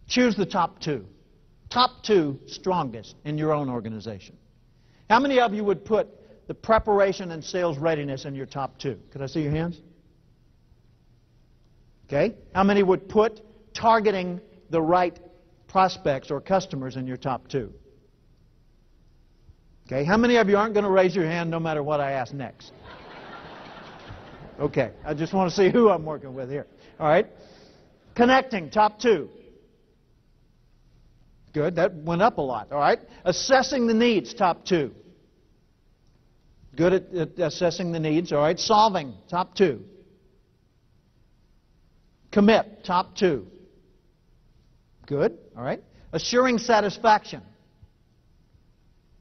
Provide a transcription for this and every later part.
Choose the top two. Top two strongest in your own organization. How many of you would put the preparation and sales readiness in your top two? Could I see your hands? Okay. How many would put targeting the right prospects or customers in your top two? Okay. How many of you aren't going to raise your hand no matter what I ask next? Okay. I just want to see who I'm working with here. All right. Connecting, top two. Good. That went up a lot. All right. Assessing the needs, top two. Good at assessing the needs. All right. Solving, top two. Commit, top two. Good. All right. Assuring satisfaction.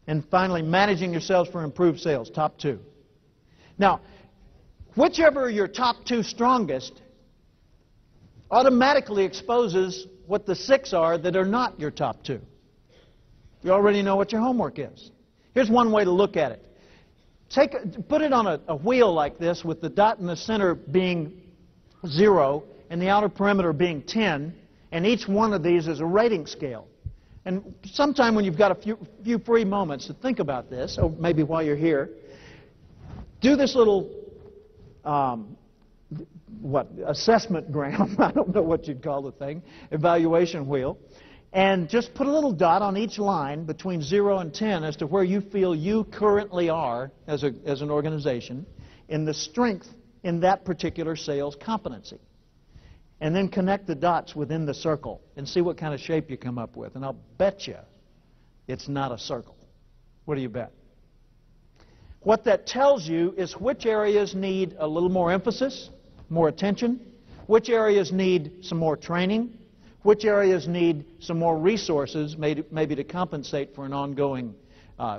And finally, managing yourselves for improved sales, top two. Now, whichever are your top two strongest automatically exposes what the 6 are that are not your top two. You already know what your homework is. Here's one way to look at it. Put it on a wheel like this with the dot in the center being 0 and the outer perimeter being 10, and each one of these is a rating scale. And sometime when you've got a few free moments to think about this, or maybe while you're here, do this little assessment gram, I don't know what you'd call the thing, evaluation wheel, and just put a little dot on each line between 0 and 10 as to where you feel you currently are as an organization in the strength in that particular sales competency. And then connect the dots within the circle and see what kind of shape you come up with. And I'll bet you it's not a circle. What do you bet? What that tells you is which areas need a little more emphasis, more attention, which areas need some more training, which areas need some more resources maybe to compensate for an ongoing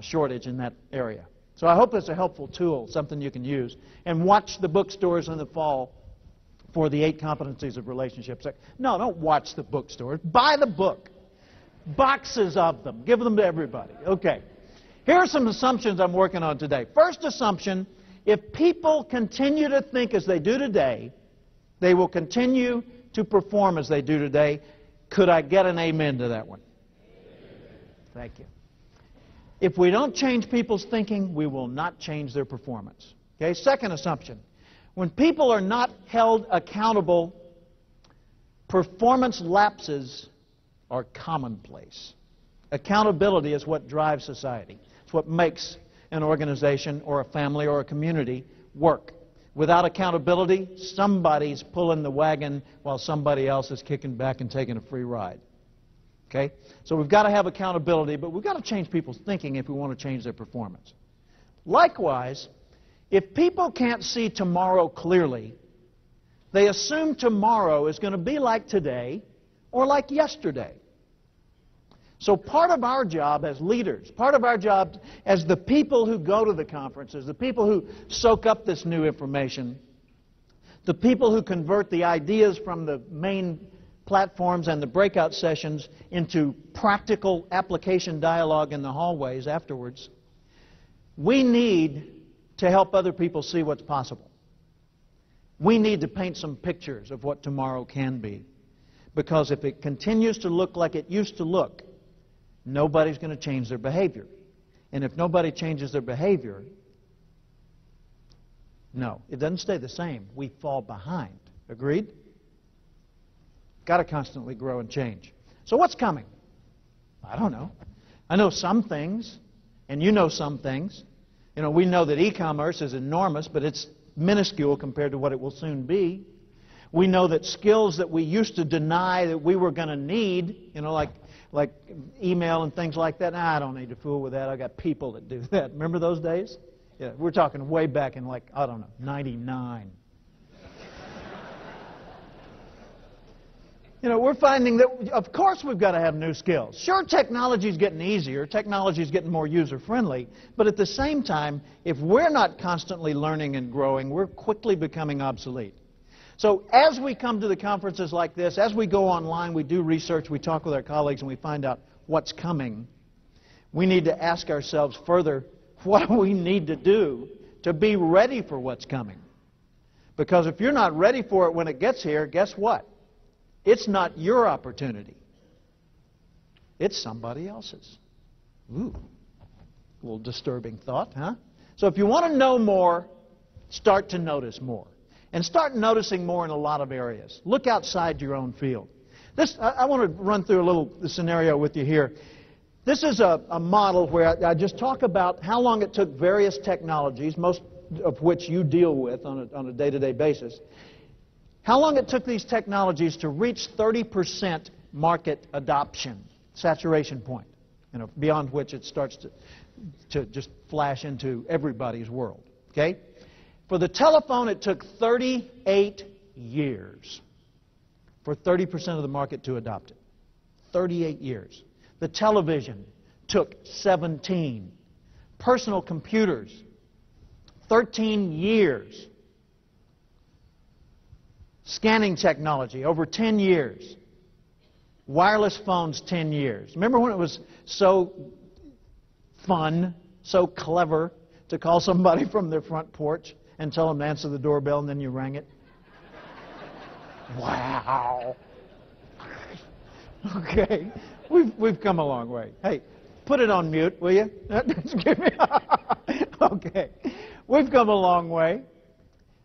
shortage in that area. So I hope it's a helpful tool, something you can use. And watch the bookstores in the fall for the 8 competencies of relationships. No, don't watch the bookstores. Buy the book. Boxes of them. Give them to everybody. Okay. Here are some assumptions I'm working on today. First assumption, if people continue to think as they do today, they will continue to perform as they do today. Could I get an amen to that one? Thank you. If we don't change people's thinking, we will not change their performance. Okay. Second assumption. When people are not held accountable, performance lapses are commonplace. Accountability is what drives society. It's what makes an organization or a family or a community work. Without accountability, somebody's pulling the wagon while somebody else is kicking back and taking a free ride. Okay? So we've got to have accountability, but we've got to change people's thinking if we want to change their performance. Likewise, if people can't see tomorrow clearly, they assume tomorrow is going to be like today or like yesterday. So part of our job as leaders, part of our job as the people who go to the conferences, the people who soak up this new information, the people who convert the ideas from the main platforms and the breakout sessions into practical application dialogue in the hallways afterwards, we need to help other people see what's possible. We need to paint some pictures of what tomorrow can be. Because if it continues to look like it used to look, nobody's going to change their behavior. And if nobody changes their behavior, no, it doesn't stay the same. We fall behind. Agreed? Got to constantly grow and change. So what's coming? I don't know. I know some things, and you know some things. You know, we know that e-commerce is enormous, but it's minuscule compared to what it will soon be. We know that skills that we used to deny that we were going to need, you know, like email and things like that. Nah, I don't need to fool with that. I got people that do that. Remember those days? Yeah, we're talking way back in like, I don't know, 99. You know, we're finding that, of course, we've got to have new skills. Sure, technology's getting easier. Technology's getting more user-friendly. But at the same time, if we're not constantly learning and growing, we're quickly becoming obsolete. So as we come to the conferences like this, as we go online, we do research, we talk with our colleagues, and we find out what's coming, we need to ask ourselves further, what do we need to do to be ready for what's coming? Because if you're not ready for it when it gets here, guess what? It's not your opportunity. It's somebody else's. Ooh, a little disturbing thought, huh? So if you want to know more, start to notice more. And start noticing more in a lot of areas. Look outside your own field. I want to run through a little scenario with you here. This is a model where I just talk about how long it took various technologies, most of which you deal with on a day-to-day basis, how long it took these technologies to reach 30% market adoption, saturation point, beyond which it starts to just flash into everybody's world. Okay? For the telephone, it took 38 years for 30% of the market to adopt it. 38 years. The television took 17. Personal computers, 13 years. Scanning technology, over 10 years. Wireless phones, 10 years. Remember when it was so fun, so clever to call somebody from their front porch and tell them to answer the doorbell and then you rang it? Wow. Okay. We've come a long way. Hey, put it on mute, will you? Excuse me. Okay. We've come a long way.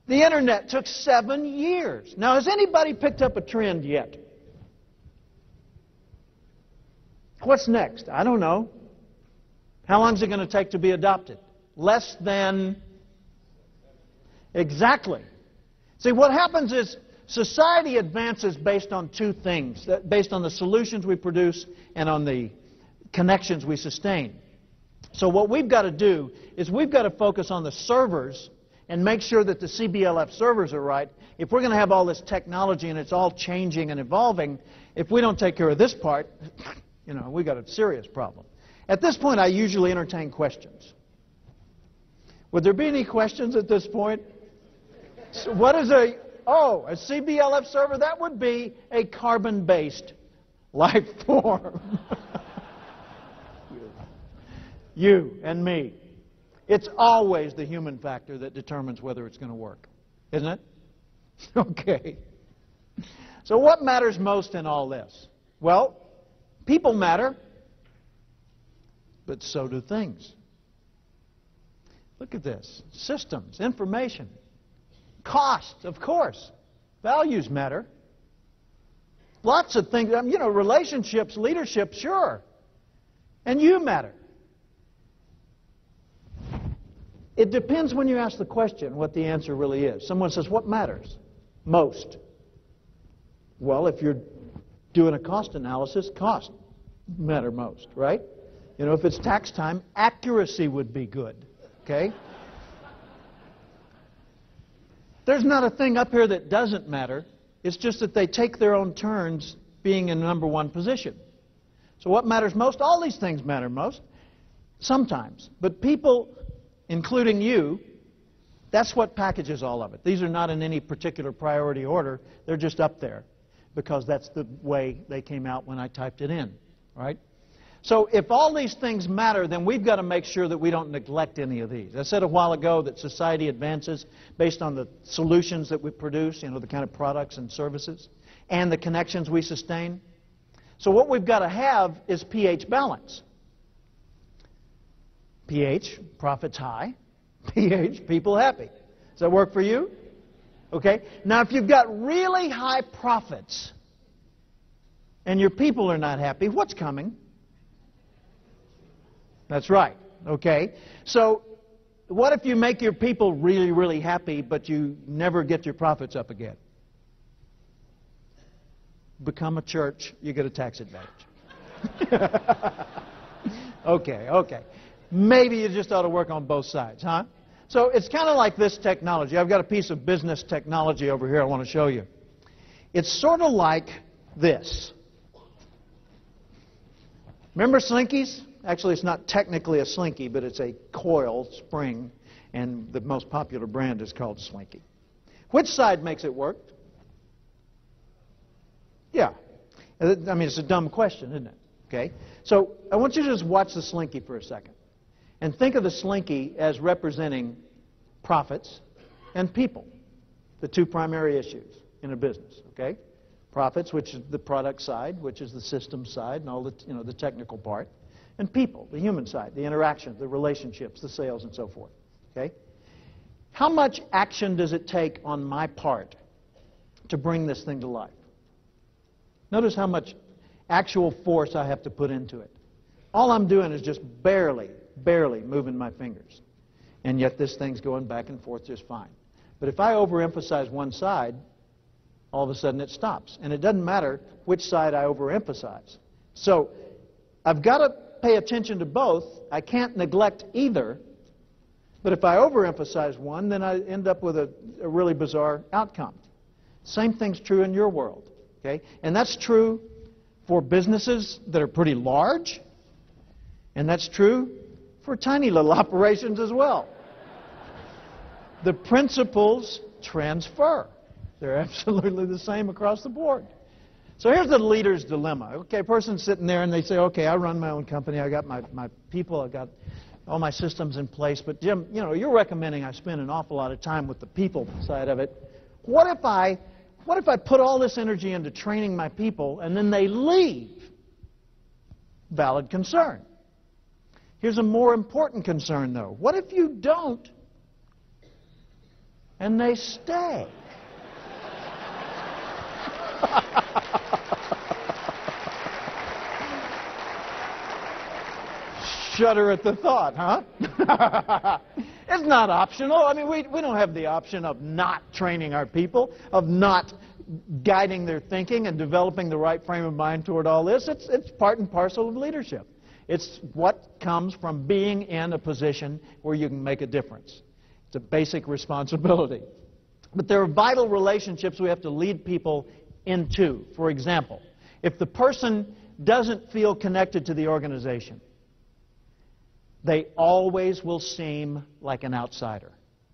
The Internet took 7 years. Now, has anybody picked up a trend yet? What's next? I don't know. How long is it going to take to be adopted? Less than... Exactly. See, what happens is society advances based on two things, based on the solutions we produce and on the connections we sustain. So what we've got to do is we've got to focus on the servers and make sure that the CBLF servers are right. If we're going to have all this technology and it's all changing and evolving, if we don't take care of this part, we've got a serious problem. At this point, I usually entertain questions. Would there be any questions at this point? So what is a CBLF server? That would be a carbon-based life form. You and me. It's always the human factor that determines whether it's going to work, isn't it? Okay. So what matters most in all this? Well, people matter, but so do things. Look at this. Systems, information, cost, of course. Values matter. Lots of things. Relationships, leadership, sure. And you matter. It depends when you ask the question what the answer really is. Someone says, what matters most? Well, if you're doing a cost analysis, cost matter most, right? If it's tax time, accuracy would be good, okay? There's not a thing up here that doesn't matter. It's just that they take their own turns being in number one position. So what matters most? All these things matter most, sometimes. But people, including you, that's what packages all of it. These are not in any particular priority order. They're just up there because that's the way they came out when I typed it in, right? So if all these things matter, then we've got to make sure that we don't neglect any of these. I said a while ago that society advances based on the solutions that we produce, the kind of products and services, and the connections we sustain. So what we've got to have is pH balance. pH, profits high. pH, people happy. Does that work for you? Okay. Now, if you've got really high profits and your people are not happy, what's coming? That's right. Okay. So what if you make your people really, really happy, but you never get your profits up again? Become a church, you get a tax advantage. Okay. Maybe you just ought to work on both sides, huh? So it's kind of like this technology. I've got a piece of business technology over here I want to show you. It's sort of like this. Remember slinkies? Actually, it's not technically a slinky, but it's a coil spring, and the most popular brand is called Slinky. Which side makes it work? Yeah. I mean, it's a dumb question, isn't it? Okay. So I want you to just watch the Slinky for a second. And think of the Slinky as representing profits and people, the two primary issues in a business, okay? Profits, which is the product side, which is the system side, and all the, the technical part. And people, the human side, the interactions, the relationships, the sales, and so forth. Okay? How much action does it take on my part to bring this thing to life? Notice how much actual force I have to put into it. All I'm doing is just barely moving my fingers. And yet this thing's going back and forth just fine. But if I overemphasize one side, all of a sudden it stops. And it doesn't matter which side I overemphasize. So I've got to pay attention to both. I can't neglect either. But if I overemphasize one, then I end up with a really bizarre outcome. Same thing's true in your world. Okay? And that's true for businesses that are pretty large. And that's true for tiny little operations as well. The principles transfer. They're absolutely the same across the board. So here's the leader's dilemma. Okay, a person's sitting there and they say, okay, I run my own company. I got my people. I got all my systems in place. But Jim, you're recommending I spend an awful lot of time with the people side of it. What if I put all this energy into training my people and then they leave? Valid concern. Here's a more important concern, though. What if you don't and they stay? Shudder at the thought, huh? It's not optional. I mean, we don't have the option of not training our people, of not guiding their thinking and developing the right frame of mind toward all this. It's part and parcel of leadership. It's what comes from being in a position where you can make a difference. It's a basic responsibility. But there are vital relationships we have to lead people into. For example, if the person doesn't feel connected to the organization, they always will seem like an outsider,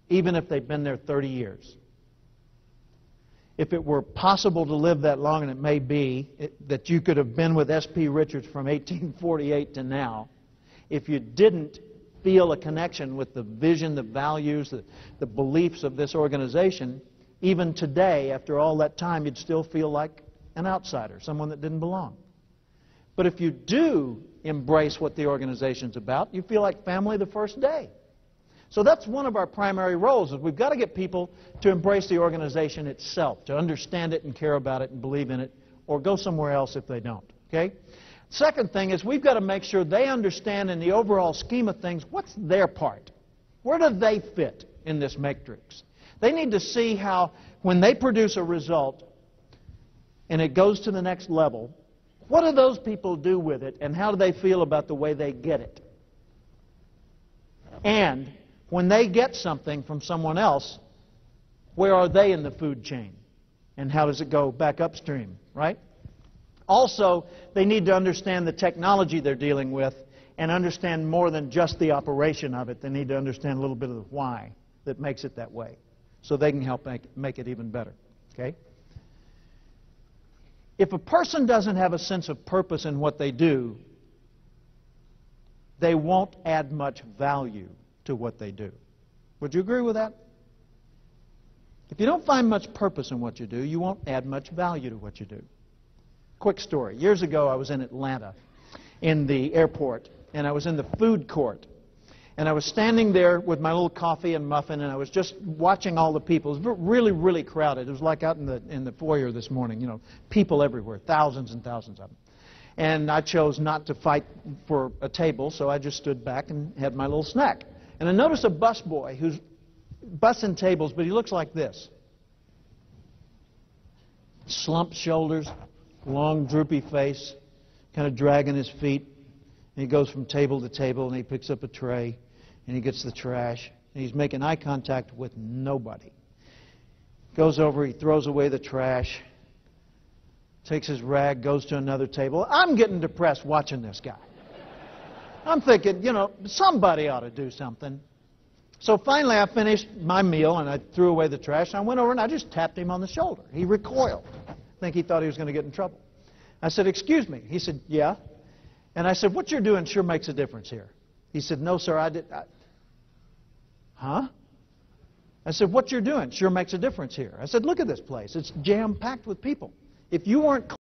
even if they've been there 30 years. If it were possible to live that long, and it may be, that you could have been with S.P. Richards from 1848 to now, if you didn't feel a connection with the vision, the values, the beliefs of this organization, even today, after all that time, you'd still feel like an outsider, someone that didn't belong. But if you do embrace what the organization's about, you feel like family the first day. So that's one of our primary roles, is we've got to get people to embrace the organization itself, to understand it and care about it and believe in it, or go somewhere else if they don't. Okay? Second thing is we've got to make sure they understand in the overall scheme of things what's their part. Where do they fit in this matrix? They need to see how when they produce a result and it goes to the next level, what do those people do with it and how do they feel about the way they get it? And when they get something from someone else, where are they in the food chain? And how does it go back upstream, right? Also, they need to understand the technology they're dealing with and understand more than just the operation of it. They need to understand a little bit of the why that makes it that way, so they can help make it even better. Okay? If a person doesn't have a sense of purpose in what they do, they won't add much value to what they do. Would you agree with that? If you don't find much purpose in what you do, you won't add much value to what you do. Quick story. Years ago, I was in Atlanta in the airport, and I was in the food court. And I was standing there with my little coffee and muffin, and I was just watching all the people. It was really, really crowded. It was like out in the foyer this morning, people everywhere, thousands and thousands of them. And I chose not to fight for a table, so I just stood back and had my little snack. And I noticed a busboy who's bussing tables, but he looks like this. Slumped shoulders, long droopy face, kind of dragging his feet. And he goes from table to table, and he picks up a tray, and he gets the trash, and he's making eye contact with nobody. Goes over, he throws away the trash, takes his rag, goes to another table. I'm getting depressed watching this guy. I'm thinking, somebody ought to do something. So finally I finished my meal, and I threw away the trash, and I went over and I just tapped him on the shoulder. He recoiled. I think he thought he was going to get in trouble. I said, "Excuse me." He said, "Yeah." And I said, "What you're doing sure makes a difference here." He said, "No, sir, I did." Huh? I said, "What you're doing sure makes a difference here." I said, "Look at this place. It's jam-packed with people. If you weren't